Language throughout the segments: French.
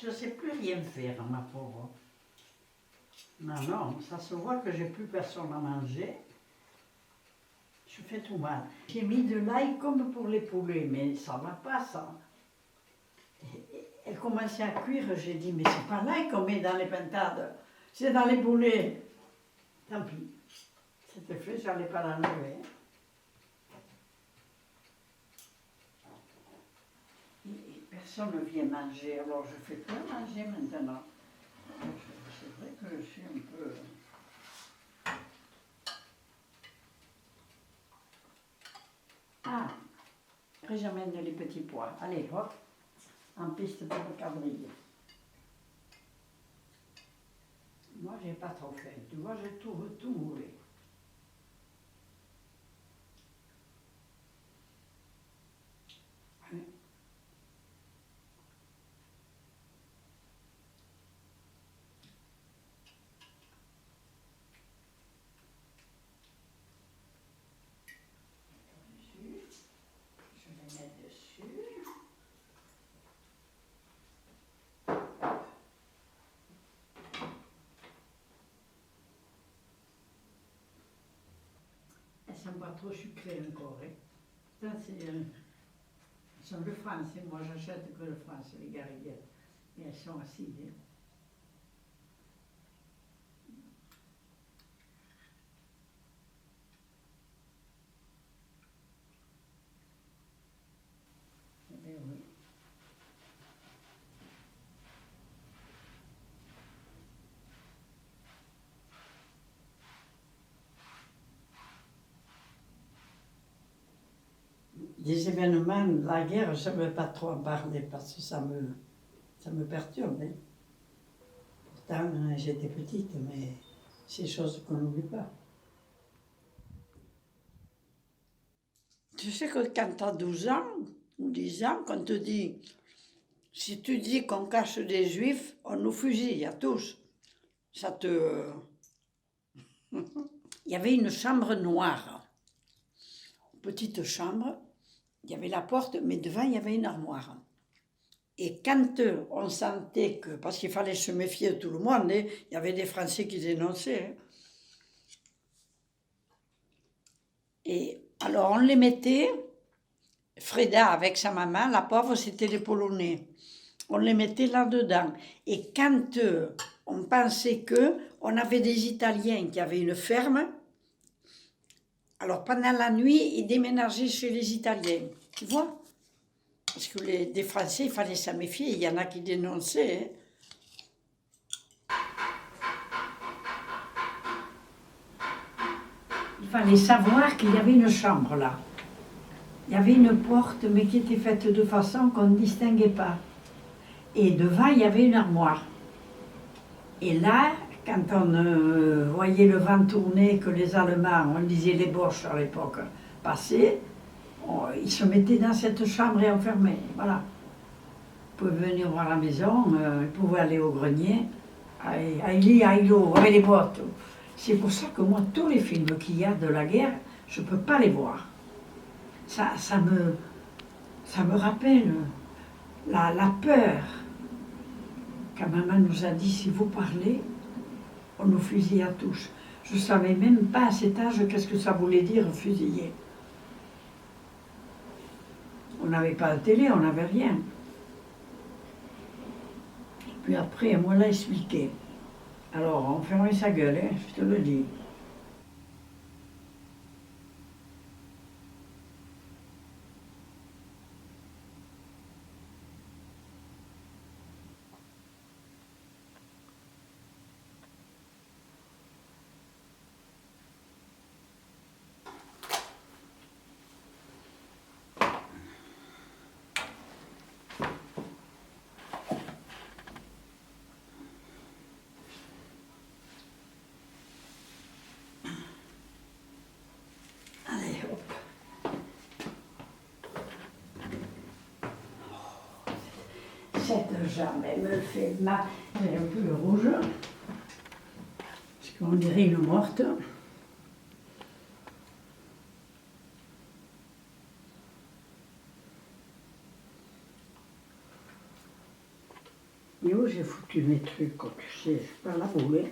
Je ne sais plus rien faire, ma pauvre. Non, non, ça se voit que j'ai plus personne à manger. Je fais tout mal. J'ai mis de l'ail comme pour les poulets, mais ça ne va pas, ça. Elle commençait à cuire, j'ai dit, mais c'est pas l'ail qu'on met dans les pintades, c'est dans les poulets. Tant pis. C'était fait, je n'allais pas l'enlever. Personne ne vient manger, alors je fais plus manger maintenant. C'est vrai que je suis un peu... Ah, après j'amène les petits pois. Allez, hop, en piste pour le quadrille. Moi, j'ai pas trop faim. Tu vois, j'ai tout moulé. Ouais. Je vais mettre dessus. Elles sont pas trop sucrées encore. Hein. Ça, elles sont de France. Hein. Moi, j'achète que de France, les gariguettes. Mais elles sont acides. Hein. Eh oui. Des événements, la guerre, je ne veux pas trop en parler parce que ça me perturbe. Hein. Pourtant, j'étais petite, mais c'est des choses qu'on n'oublie pas. Tu sais que quand tu as 12 ans ou 10 ans, qu'on te dit, si tu dis qu'on cache des juifs, on nous fusille à tous. Ça te... Il y avait une chambre noire, une petite chambre, il y avait la porte, mais devant il y avait une armoire. Et quand on sentait que, parce qu'il fallait se méfier de tout le monde, hein, il y avait des Français qui dénonçaient. Hein. Et alors on les mettait, Freda avec sa maman, la pauvre c'était les Polonais. On les mettait là-dedans. Et quand on pensait que on avait des Italiens qui avaient une ferme, alors pendant la nuit, ils déménageaient chez les Italiens. Tu vois? Parce que des Français, il fallait s'en méfier. Il y en a qui dénonçaient. Hein. Il fallait savoir qu'il y avait une chambre là. Il y avait une porte, mais qui était faite de façon qu'on ne distinguait pas. Et devant, il y avait une armoire. Et là, quand on voyait le vent tourner, que les Allemands, on disait les Boches à l'époque, passaient, ils se mettaient dans cette chambre et enfermaient. Voilà. Ils pouvaient venir voir la maison, ils pouvaient aller au grenier, aïe, aïlo, avec les bottes. C'est pour ça que moi, tous les films qu'il y a de la guerre, je ne peux pas les voir. Ça me rappelle la peur. Quand maman nous a dit, si vous parlez, on nous fusille à tous. Je ne savais même pas à cet âge qu'est-ce que ça voulait dire fusiller. On n'avait pas de télé, on n'avait rien. Puis après, elle me l'a expliqué. Alors, on fermait sa gueule, hein, je te le dis. Cette jambe, elle me fait mal. Elle est un peu rouge, parce qu'on dirait une morte. Et où j'ai foutu mes trucs, comme tu sais, par la boule.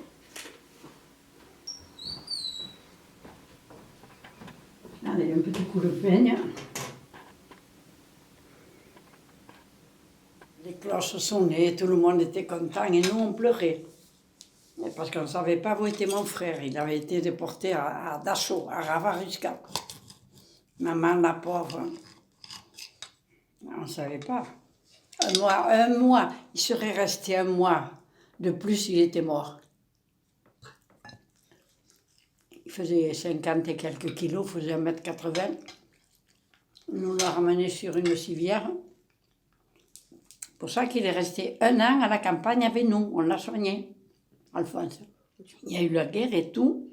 Allez, un petit coup de peigne. Les cloches sonnaient, tout le monde était content et nous on pleurait. Parce qu'on ne savait pas où était mon frère. Il avait été déporté à Dachau, à Ravaruska. Maman, la pauvre. On ne savait pas. Un mois, il serait resté un mois. De plus, il était mort. Il faisait 50 et quelques kilos, il faisait 1,80 m. Nous l'a ramené sur une civière. C'est pour ça qu'il est resté 1 an à la campagne avec nous. On l'a soigné, Alphonse. Il y a eu la guerre et tout.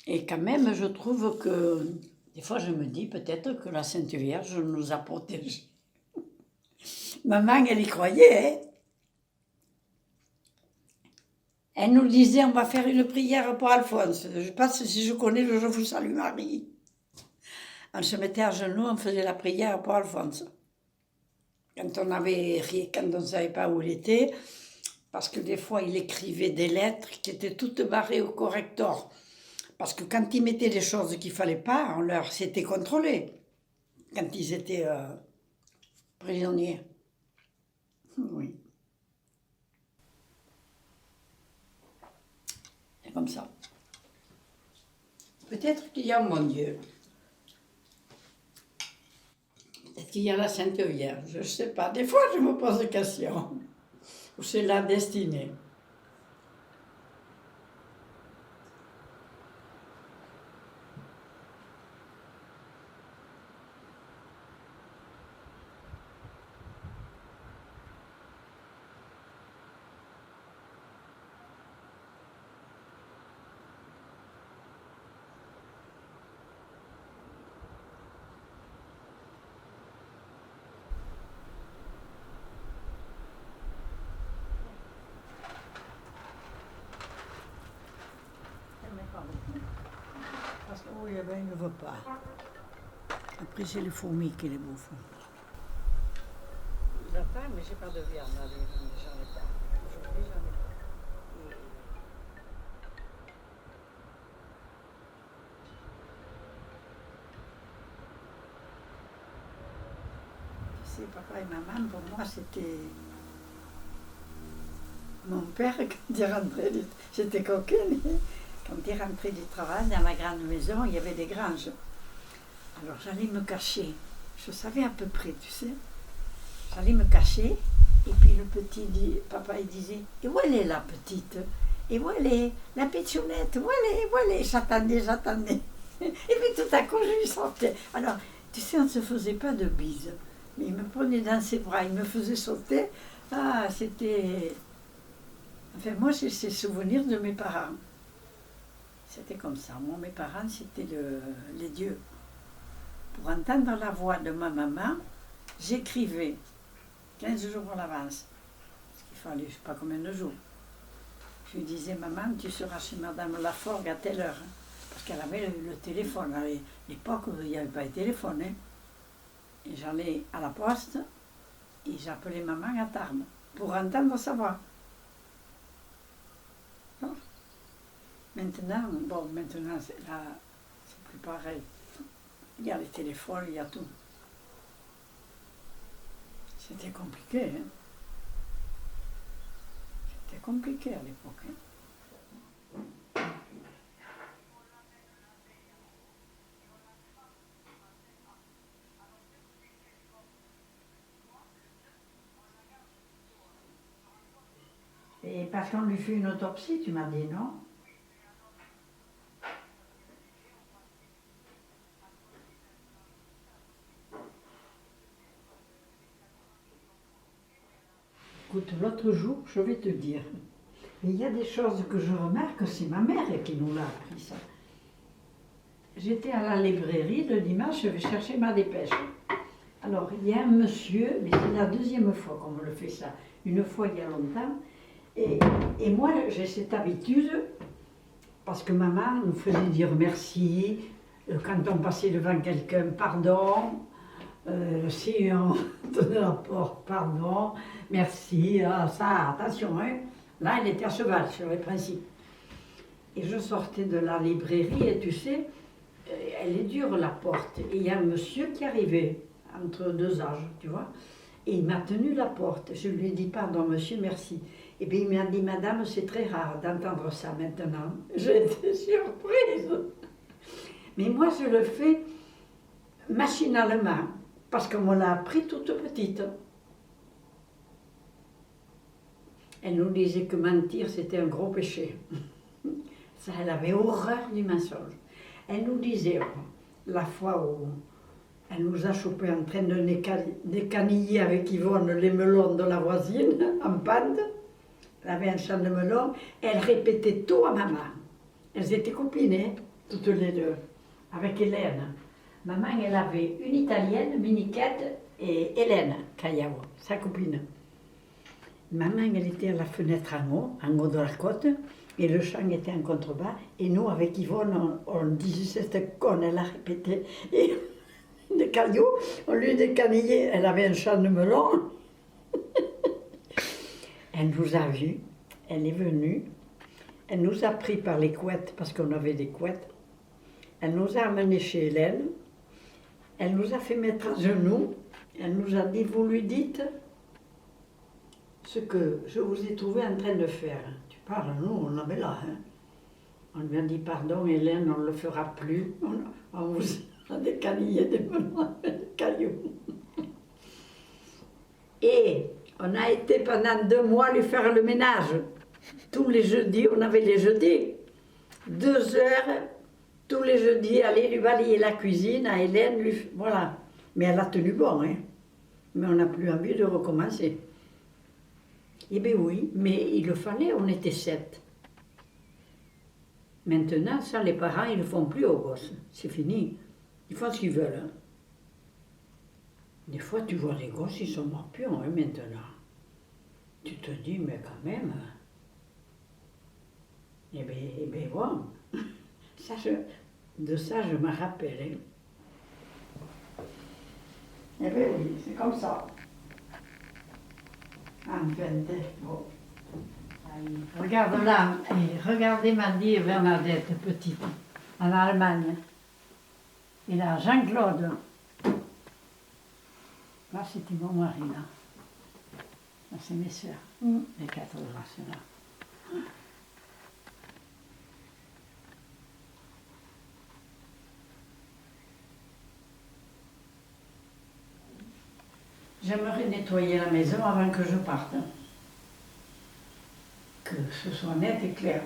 Et quand même, je trouve que... Des fois, je me dis peut-être que la Sainte Vierge nous a protégés. Maman, elle y croyait, hein. Elle nous disait, on va faire une prière pour Alphonse. Je ne sais pas si je connais le Je vous salue Marie. On se mettait à genoux, on faisait la prière pour Alphonse. Quand on ne savait pas où il était, parce que des fois, il écrivait des lettres qui étaient toutes barrées au corrector. Parce que quand ils mettaient des choses qu'il ne fallait pas, c'était contrôlé. Quand ils étaient prisonniers. Oui. C'est comme ça. Peut-être qu'il y a mon Dieu. Peut-être qu'il y a la Sainte Vierge. Je ne sais pas. Des fois, je me pose des questions. Ou c'est la destinée. Parce que oui, ben, il ne veut pas. Après, c'est les fourmis qui les bouffent. J'attends, mais j'ai pas de viande. Allez, j'en ai pas. Aujourd'hui, j'en ai pas. Tu sais, papa et maman, pour moi, c'était mon père quand il rentrait. J'étais coquine. Quand il rentrait du travail, dans la grande maison, il y avait des granges. Alors j'allais me cacher. Je savais à peu près, tu sais. J'allais me cacher. Et puis le petit, papa, il disait, et où elle est la petite? Et où elle est? La pitchounette, où elle est? Où elle est? J'attendais. Et puis tout à coup, je lui sortais. Alors, tu sais, on ne se faisait pas de bises. Mais il me prenait dans ses bras, il me faisait sauter. Ah, c'était... Enfin, moi, c'est ces souvenirs de mes parents. C'était comme ça. Moi, mes parents, c'était les dieux. Pour entendre la voix de ma maman, j'écrivais 15 jours à l'avance. Parce qu'il fallait, je ne sais pas combien de jours. Je lui disais, maman, tu seras chez Madame Laforgue à telle heure. Parce qu'elle avait le téléphone. À l'époque, il n'y avait pas de téléphone. Hein. Et j'allais à la poste et j'appelais maman à Tarbes pour entendre sa voix. Non. Maintenant, c'est plus pareil. Il y a les téléphones, il y a tout. C'était compliqué, hein. C'était compliqué à l'époque, hein. Et parce qu'on lui fait une autopsie, tu m'as dit, non? Écoute, l'autre jour, je vais te dire, il y a des choses que je remarque, c'est ma mère qui nous l'a appris ça. J'étais à la librairie le dimanche, je vais chercher ma dépêche. Alors, il y a un monsieur, mais c'est la deuxième fois qu'on me le fait ça, une fois il y a longtemps, et moi j'ai cette habitude, parce que maman nous faisait dire merci, quand on passait devant quelqu'un, pardon, Si on tenait la porte, pardon, merci, ah, ça, attention, hein. Là, elle était à cheval sur les principes. Et je sortais de la librairie et tu sais, elle est dure la porte. Et il y a un monsieur qui arrivait, entre deux âges, tu vois. Et il m'a tenu la porte. Je lui ai dit, pardon monsieur, merci. Et puis il m'a dit, madame, c'est très rare d'entendre ça maintenant. J'étais surprise. Mais moi, je le fais machinalement, parce qu'on me l'a appris toute petite. Elle nous disait que mentir, c'était un gros péché. Ça, elle avait horreur du mensonge. Elle nous disait, la fois où elle nous a chopé en train de décaniller avec Yvonne les melons de la voisine, en pente, elle avait un champ de melons, elle répétait tout à maman. Elles étaient copines, hein, toutes les deux, avec Hélène. Maman, elle avait une italienne, Miniquette, et Hélène Callao, sa copine. Maman, elle était à la fenêtre en haut de la côte, et le champ était en contrebas, et nous, avec Yvonne, on disait, cette conne, elle a répété, et des cailloux, on lui décanillait, elle avait un champ de melons. Elle nous a vus, elle est venue, elle nous a pris par les couettes, parce qu'on avait des couettes, elle nous a amenés chez Hélène, elle nous a fait mettre à genoux, elle nous a dit, vous lui dites ce que je vous ai trouvé en train de faire. Tu parles, nous, on avait là. Hein. On lui a dit, pardon Hélène, on ne le fera plus, on vous a décanillé des melons avec des cailloux. Et on a été pendant 2 mois lui faire le ménage. Tous les jeudis, on avait les jeudis. 2 heures, tous les jeudis, aller lui balayer la cuisine à Hélène. Voilà. Mais elle a tenu bon, hein. Mais on n'a plus envie de recommencer. Eh bien oui, mais il le fallait, on était 7. Maintenant, ça, les parents, ils ne le font plus aux gosses. C'est fini. Ils font ce qu'ils veulent. Hein. Des fois, tu vois les gosses, ils sont morpions, hein, maintenant. Tu te dis, mais quand même. Eh bien, bon. Ça, de ça, je me rappelle. Hein. Eh bien oui, c'est comme ça. Enfin, bon. Regarde là, regardez Mandy et Bernadette, petite, en Allemagne. Et là, Jean-Claude. Là, c'était mon mari, là. Là, c'est mes soeurs, les 4 grâces, là. J'aimerais nettoyer la maison avant que je parte. Que ce soit net et clair.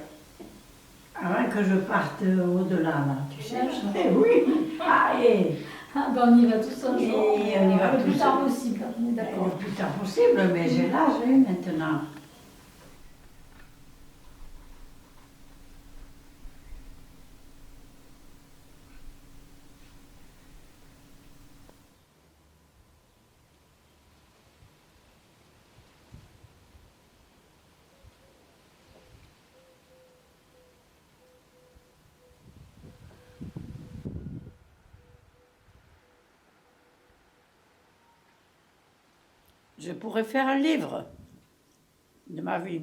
Avant que je parte au-delà, là, tu sais. Eh oui. Ah, ben on y va tous un jour. Et on y va le tous plus tard possible, on est d'accord. Le plus tard possible, mais j'ai l'âge maintenant. Je pourrais faire un livre de ma vie.